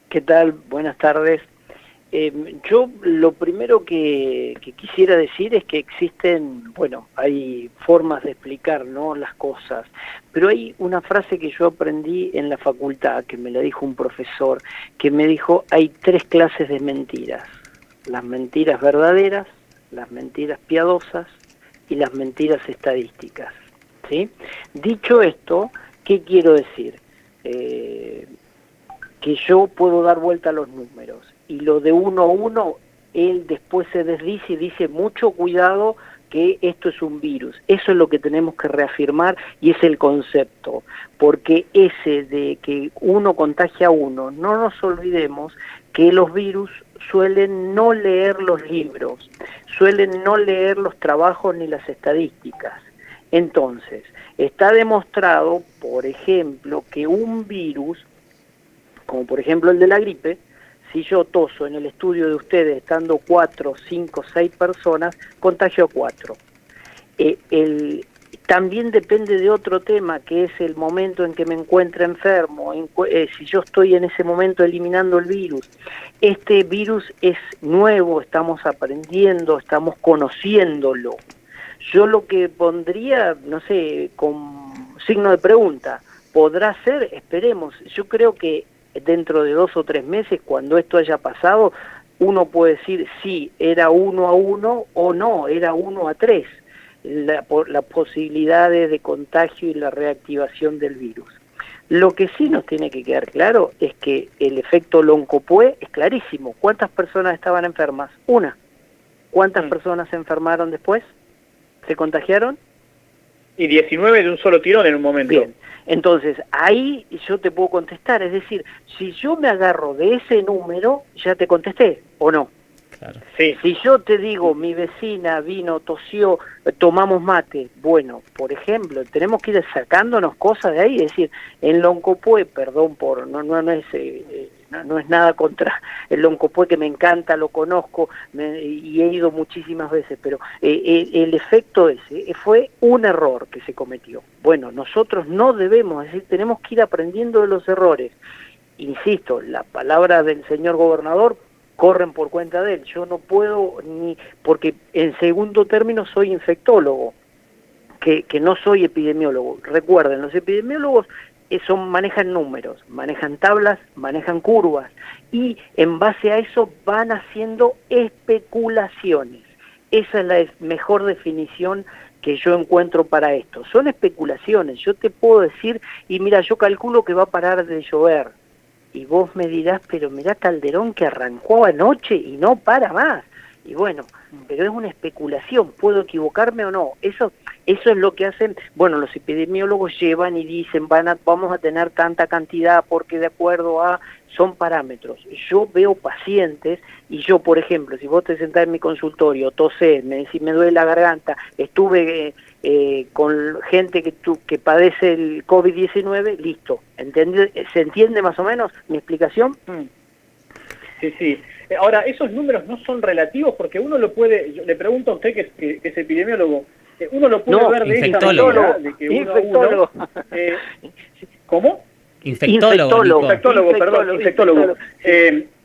¿Qué tal? Buenas tardes. Yo lo primero que quisiera decir es que existen, bueno, hay formas de explicar, ¿no?, las cosas, pero hay una frase que yo aprendí en la facultad, que me la dijo un profesor, que me dijo, hay tres clases de mentiras: las mentiras verdaderas, las mentiras piadosas y las mentiras estadísticas, ¿sí? Dicho esto, ¿qué quiero decir? Que yo puedo dar vuelta a los números, y lo de 1 a 1, él después se desdice y dice, mucho cuidado, que esto es un virus. Eso es lo que tenemos que reafirmar, y es el concepto, porque ese de que uno contagia a uno, no nos olvidemos que los virus suelen no leer los libros, suelen no leer los trabajos ni las estadísticas. Entonces, está demostrado, por ejemplo, que un virus, como por ejemplo el de la gripe, si yo toso en el estudio de ustedes, estando 4, 5, 6 personas, contagio a 4. También depende de otro tema, que es el momento en que me encuentro enfermo, si yo estoy en ese momento eliminando el virus. Este virus es nuevo, estamos aprendiendo, estamos conociéndolo. Yo lo que pondría, no sé, con signo de pregunta, ¿podrá ser? Esperemos. Yo creo que dentro de 2 o 3 meses, cuando esto haya pasado, uno puede decir, sí, era 1 a 1, o no, era 1 a 3, las posibilidades de contagio y la reactivación del virus. Lo que sí nos tiene que quedar claro es que el efecto Loncopué es clarísimo. ¿Cuántas personas estaban enfermas? Una. ¿Cuántas personas se enfermaron después? ¿Se contagiaron? Y 19 de un solo tirón en un momento. Bien, entonces ahí yo te puedo contestar, es decir, si yo me agarro de ese número, ya te contesté, ¿o no? Claro. Sí. Si yo te digo, mi vecina vino, tosió, tomamos mate, bueno, por ejemplo, tenemos que ir sacándonos cosas de ahí, es decir, en Loncopué, perdón por, no es nada contra el Loncopué, que me encanta, lo conozco y he ido muchísimas veces, pero el efecto ese fue un error que se cometió. Bueno, nosotros no debemos, es decir, tenemos que ir aprendiendo de los errores. Insisto, la palabra del señor gobernador corren por cuenta de él. Yo no puedo porque en segundo término soy infectólogo, que no soy epidemiólogo. Recuerden, los epidemiólogos manejan números, manejan tablas, manejan curvas, y en base a eso van haciendo especulaciones. Esa es la mejor definición que yo encuentro para esto. Son especulaciones. Yo te puedo decir, y mira, yo calculo que va a parar de llover, y vos me dirás, pero mirá Calderón que arrancó anoche y no para más. Y bueno, pero es una especulación, ¿puedo equivocarme o no? Eso es lo que hacen, bueno, los epidemiólogos llevan y dicen, vamos a tener tanta cantidad porque de acuerdo a, son parámetros. Yo veo pacientes y yo, por ejemplo, si vos te sentás en mi consultorio, tosés, me decís, me duele la garganta, estuve con gente que padece el COVID-19, listo. ¿Se entiende más o menos mi explicación? Sí, sí. Ahora, esos números no son relativos, porque uno lo puede, yo le pregunto a usted que es epidemiólogo, uno lo puede ver de esta manera, de que infectólogo. ¿Cómo? Infectólogo.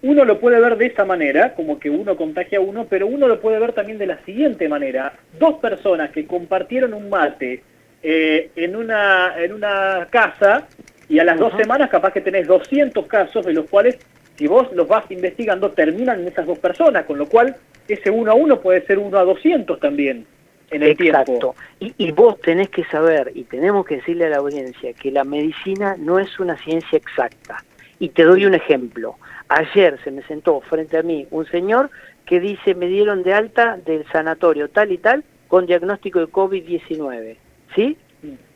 Uno lo puede ver de esa manera, como que uno contagia a uno, pero uno lo puede ver también de la siguiente manera: dos personas que compartieron un mate en una casa, y a las 2 semanas capaz que tenés 200 casos, de los cuales, si vos los vas investigando, terminan en esas 2 personas, con lo cual ese 1 a 1 puede ser 1 a 200 también en el tiempo. Y vos tenés que saber, y tenemos que decirle a la audiencia, que la medicina no es una ciencia exacta. Y te doy un ejemplo. Ayer se me sentó frente a mí un señor que dice, me dieron de alta del sanatorio tal y tal con diagnóstico de COVID-19, ¿sí?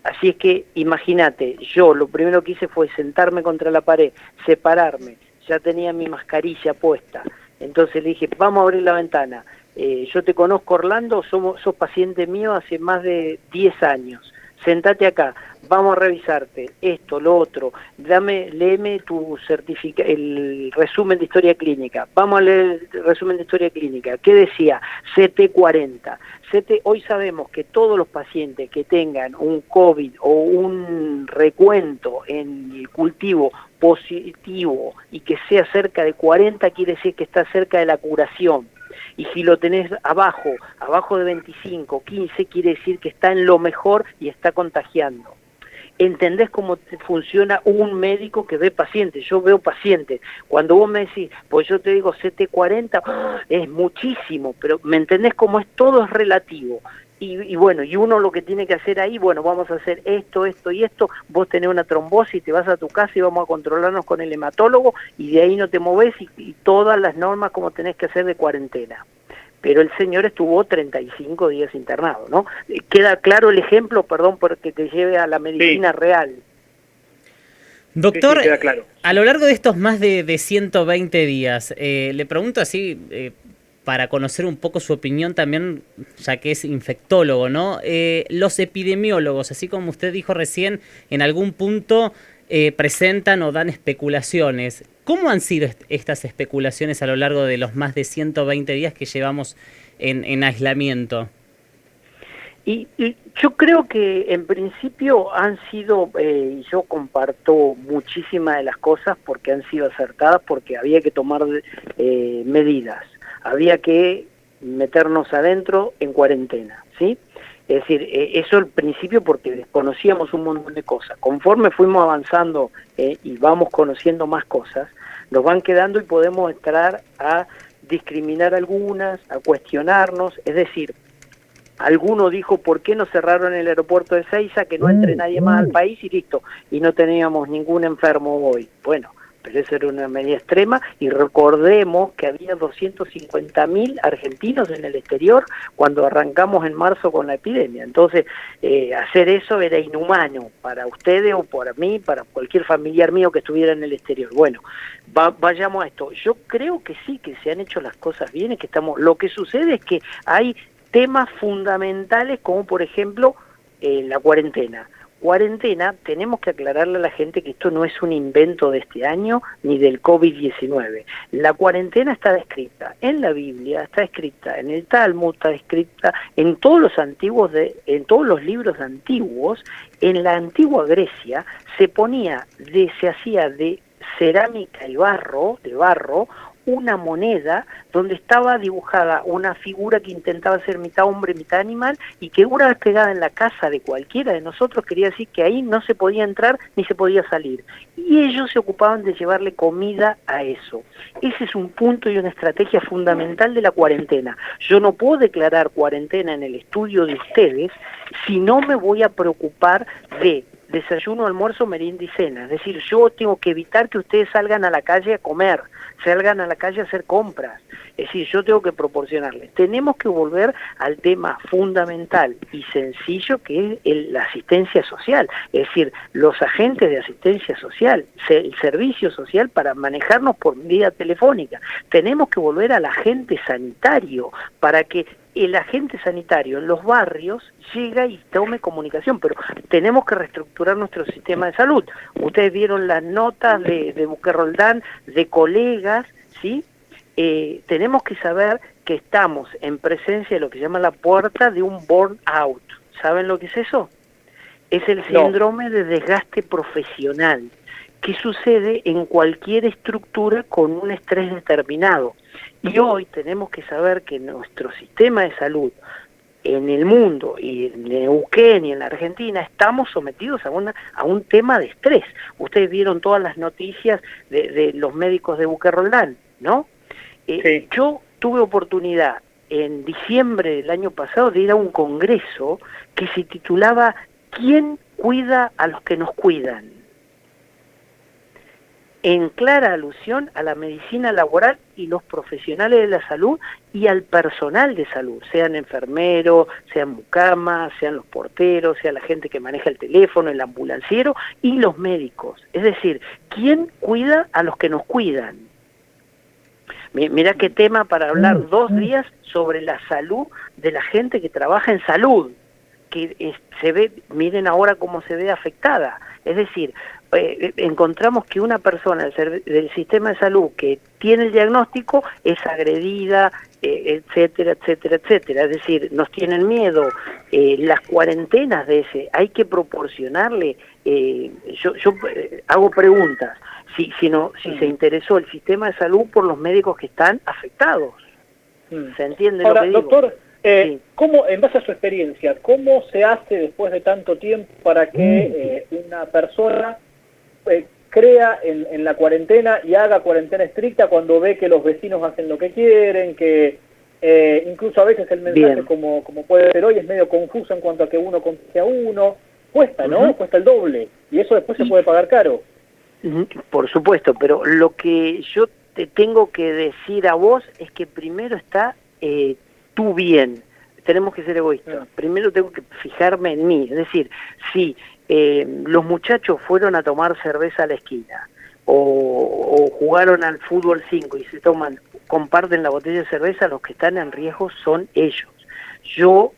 Así es que, imagínate, yo lo primero que hice fue sentarme contra la pared, separarme, ya tenía mi mascarilla puesta, entonces le dije, vamos a abrir la ventana. Yo te conozco, Orlando, sos paciente mío hace más de 10 años, sentate acá, vamos a revisarte esto, lo otro, léeme tu el resumen de historia clínica, vamos a leer el resumen de historia clínica. ¿Qué decía? CT40. Hoy sabemos que todos los pacientes que tengan un COVID o un recuento en el cultivo positivo y que sea cerca de 40, quiere decir que está cerca de la curación. Y si lo tenés abajo de 25, 15, quiere decir que está en lo mejor y está contagiando. ¿Entendés cómo funciona un médico que ve pacientes? Yo veo pacientes. Cuando vos me decís, pues yo te digo CT40, es muchísimo, pero ¿me entendés cómo es? Todo es relativo. Y bueno, y uno lo que tiene que hacer ahí, bueno, vamos a hacer esto, esto y esto, vos tenés una trombosis, te vas a tu casa y vamos a controlarnos con el hematólogo, y de ahí no te movés, y todas las normas como tenés que hacer de cuarentena. Pero el señor estuvo 35 días internado, ¿no? Queda claro el ejemplo, perdón, porque te lleve a la medicina real. Doctor, sí, queda claro. A lo largo de estos más de 120 días, le pregunto así, para conocer un poco su opinión también, ya que es infectólogo, ¿no? Los epidemiólogos, así como usted dijo recién, en algún punto presentan o dan especulaciones. ¿Cómo han sido estas especulaciones a lo largo de los más de 120 días que llevamos en aislamiento? Y yo creo que en principio han sido, yo comparto muchísimas de las cosas porque han sido acertadas, porque había que tomar medidas, había que meternos adentro en cuarentena, ¿sí? Es decir, eso al principio porque desconocíamos un montón de cosas. Conforme fuimos avanzando y vamos conociendo más cosas, nos van quedando y podemos entrar a discriminar algunas, a cuestionarnos, es decir, alguno dijo, ¿por qué no cerraron el aeropuerto de Ezeiza, que no entre nadie más al país y listo? Y no teníamos ningún enfermo hoy. Bueno, pero eso era una medida extrema, y recordemos que había 250.000 argentinos en el exterior cuando arrancamos en marzo con la epidemia. Entonces, hacer eso era inhumano para ustedes o para mí, para cualquier familiar mío que estuviera en el exterior. Bueno, vayamos a esto. Yo creo que sí, que se han hecho las cosas bien, es que estamos. Lo que sucede es que hay temas fundamentales como por ejemplo la cuarentena. Cuarentena, tenemos que aclararle a la gente que esto no es un invento de este año ni del COVID-19. La cuarentena está descrita en la Biblia, está escrita en el Talmud, está escrita en todos los antiguos en todos los libros antiguos. En la antigua Grecia se hacía de cerámica y de barro, una moneda donde estaba dibujada una figura que intentaba ser mitad hombre, mitad animal, y que una vez pegada en la casa de cualquiera de nosotros quería decir que ahí no se podía entrar ni se podía salir. Y ellos se ocupaban de llevarle comida a eso. Ese es un punto y una estrategia fundamental de la cuarentena. Yo no puedo declarar cuarentena en el estudio de ustedes si no me voy a preocupar de desayuno, almuerzo, merienda y cena. Es decir, yo tengo que evitar que ustedes salgan a la calle a comer, salgan a la calle a hacer compras. Es decir, yo tengo que proporcionarles. Tenemos que volver al tema fundamental y sencillo que es la asistencia social. Es decir, los agentes de asistencia social, el servicio social para manejarnos por vía telefónica. Tenemos que volver al agente sanitario para que el agente sanitario en los barrios llega y tome comunicación, pero tenemos que reestructurar nuestro sistema de salud. Ustedes vieron las notas de Buquerroldán, de colegas, ¿sí? Tenemos que saber que estamos en presencia de lo que se llama la puerta de un burnout. ¿Saben lo que es eso? Es el síndrome de desgaste profesional, que sucede en cualquier estructura con un estrés determinado. Y hoy tenemos que saber que nuestro sistema de salud en el mundo y en Neuquén y en la Argentina estamos sometidos a un tema de estrés. Ustedes vieron todas las noticias de los médicos de Buquerroldán, ¿no? Sí. Yo tuve oportunidad en diciembre del año pasado de ir a un congreso que se titulaba ¿Quién cuida a los que nos cuidan?, en clara alusión a la medicina laboral y los profesionales de la salud y al personal de salud, sean enfermeros, sean mucamas, sean los porteros, sea la gente que maneja el teléfono, el ambulanciero y los médicos. Es decir, ¿quién cuida a los que nos cuidan? Mirá qué tema para hablar 2 días sobre la salud de la gente que trabaja en salud, que se ve, miren ahora cómo se ve afectada. Es decir, encontramos que una persona del sistema de salud que tiene el diagnóstico es agredida, etcétera, etcétera, etcétera. Es decir, nos tienen miedo. Las cuarentenas hay que proporcionarle, yo hago preguntas. si se interesó el sistema de salud por los médicos que están afectados. ¿Se entiende Ahora, lo que digo? doctor, Sí. ¿cómo, en base a su experiencia, cómo se hace después de tanto tiempo para que una persona crea en la cuarentena y haga cuarentena estricta cuando ve que los vecinos hacen lo que quieren, que incluso a veces el mensaje como puede ser hoy es medio confuso en cuanto a que uno contagia a uno? Cuesta, ¿no? Cuesta el doble, y eso después se puede pagar caro. Por supuesto, pero lo que yo te tengo que decir a vos es que primero está tu bien. Tenemos que ser egoístas. Primero tengo que fijarme en mí. Es decir, si los muchachos fueron a tomar cerveza a la esquina o jugaron al fútbol 5 y comparten la botella de cerveza, los que están en riesgo son ellos. Yo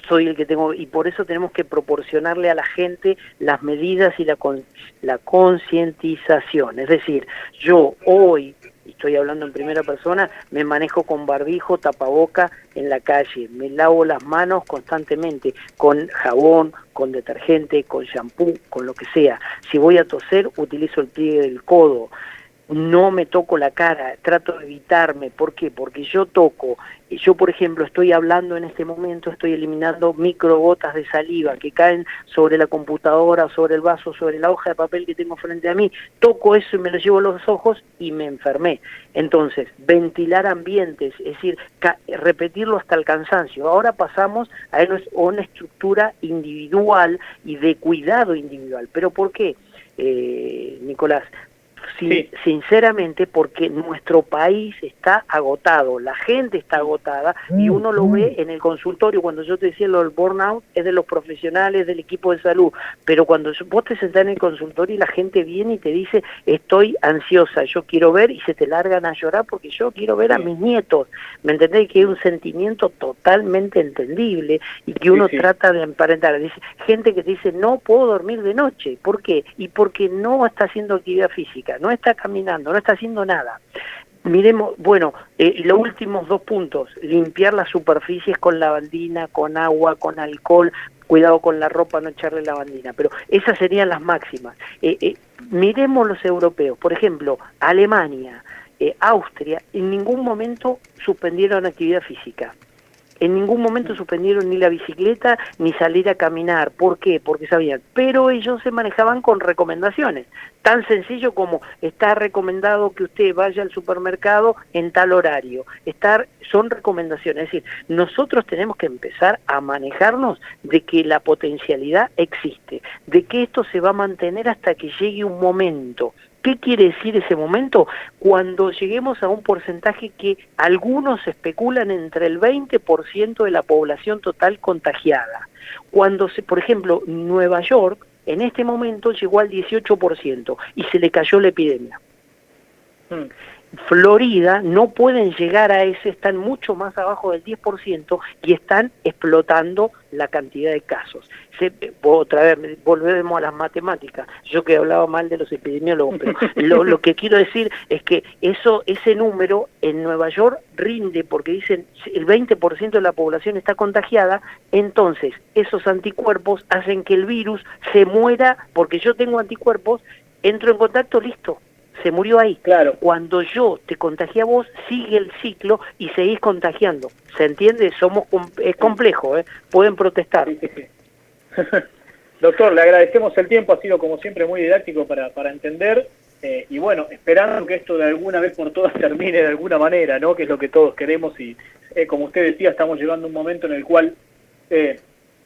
soy el que tengo, y por eso tenemos que proporcionarle a la gente las medidas y la concientización. Es decir, yo hoy, estoy hablando en primera persona, me manejo con barbijo, tapaboca en la calle, me lavo las manos constantemente, con jabón, con detergente, con shampoo, con lo que sea. Si voy a toser, utilizo el pliegue del codo. No me toco la cara, trato de evitarme. ¿Por qué? Porque yo toco. Yo, por ejemplo, estoy hablando en este momento, estoy eliminando microgotas de saliva que caen sobre la computadora, sobre el vaso, sobre la hoja de papel que tengo frente a mí. Toco eso y me lo llevo a los ojos y me enfermé. Entonces, ventilar ambientes, es decir, repetirlo hasta el cansancio. Ahora pasamos a una estructura individual y de cuidado individual. ¿Pero por qué, Nicolás? Sí. Sinceramente, porque nuestro país está agotado, la gente está agotada, y uno lo ve en el consultorio. Cuando yo te decía lo del burnout, es de los profesionales del equipo de salud, pero cuando vos te sentás en el consultorio y la gente viene y te dice, estoy ansiosa, yo quiero ver, y se te largan a llorar porque yo quiero ver a mis nietos, ¿me entendés? Que es un sentimiento totalmente entendible y que uno trata de emparentar. Dice, gente que te dice, no puedo dormir de noche. ¿Por qué? Y porque no está haciendo actividad física, no está caminando, no está haciendo nada. Miremos, bueno, los últimos 2 puntos, limpiar las superficies con lavandina, con agua, con alcohol, cuidado con la ropa, no echarle lavandina, pero esas serían las máximas. Miremos los europeos, por ejemplo, Alemania, Austria, en ningún momento suspendieron actividad física. En ningún momento suspendieron ni la bicicleta ni salir a caminar. ¿Por qué? Porque sabían. Pero ellos se manejaban con recomendaciones. Tan sencillo como está recomendado que usted vaya al supermercado en tal horario. Son recomendaciones. Es decir, nosotros tenemos que empezar a manejarnos de que la potencialidad existe, de que esto se va a mantener hasta que llegue un momento. ¿Qué quiere decir ese momento? Cuando lleguemos a un porcentaje que algunos especulan entre el 20% de la población total contagiada. Cuando, por ejemplo, Nueva York en este momento llegó al 18% y se le cayó la epidemia. Florida no pueden llegar a ese, están mucho más abajo del 10% y están explotando la cantidad de casos. Otra vez, volvemos a las matemáticas. Yo que hablaba mal de los epidemiólogos, pero lo que quiero decir es que ese número en Nueva York rinde porque dicen el 20% de la población está contagiada, entonces esos anticuerpos hacen que el virus se muera porque yo tengo anticuerpos, entro en contacto, listo. Se murió ahí. Claro. Cuando yo te contagié a vos, sigue el ciclo y seguís contagiando. ¿Se entiende? Es complejo, ¿eh? Pueden protestar. Sí. Doctor, le agradecemos el tiempo, ha sido como siempre muy didáctico para entender, y bueno, esperando que esto de alguna vez por todas termine de alguna manera, ¿no? Que es lo que todos queremos, y como usted decía, estamos llegando a un momento en el cual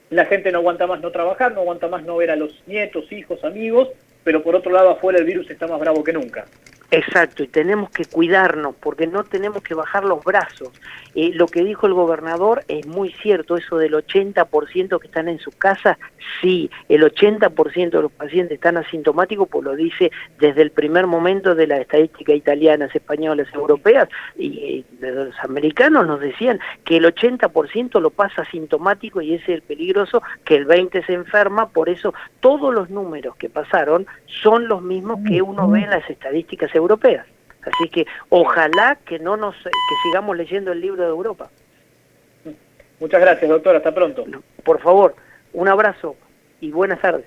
la gente no aguanta más no trabajar, no aguanta más no ver a los nietos, hijos, amigos, pero por otro lado afuera el virus está más bravo que nunca. Exacto, y tenemos que cuidarnos porque no tenemos que bajar los brazos. Lo que dijo el gobernador es muy cierto, eso del 80% que están en sus casas, sí, el 80% de los pacientes están asintomáticos, pues lo dice desde el primer momento de la estadística italianas, españolas, europeas, y de los americanos nos decían que el 80% lo pasa asintomático y ese es el peligroso, que el 20% se enferma, por eso todos los números que pasaron son los mismos que uno ve en las estadísticas europeas. Así que ojalá que sigamos leyendo el libro de Europa. Muchas gracias, doctor. Hasta pronto. Por favor, un abrazo y buenas tardes.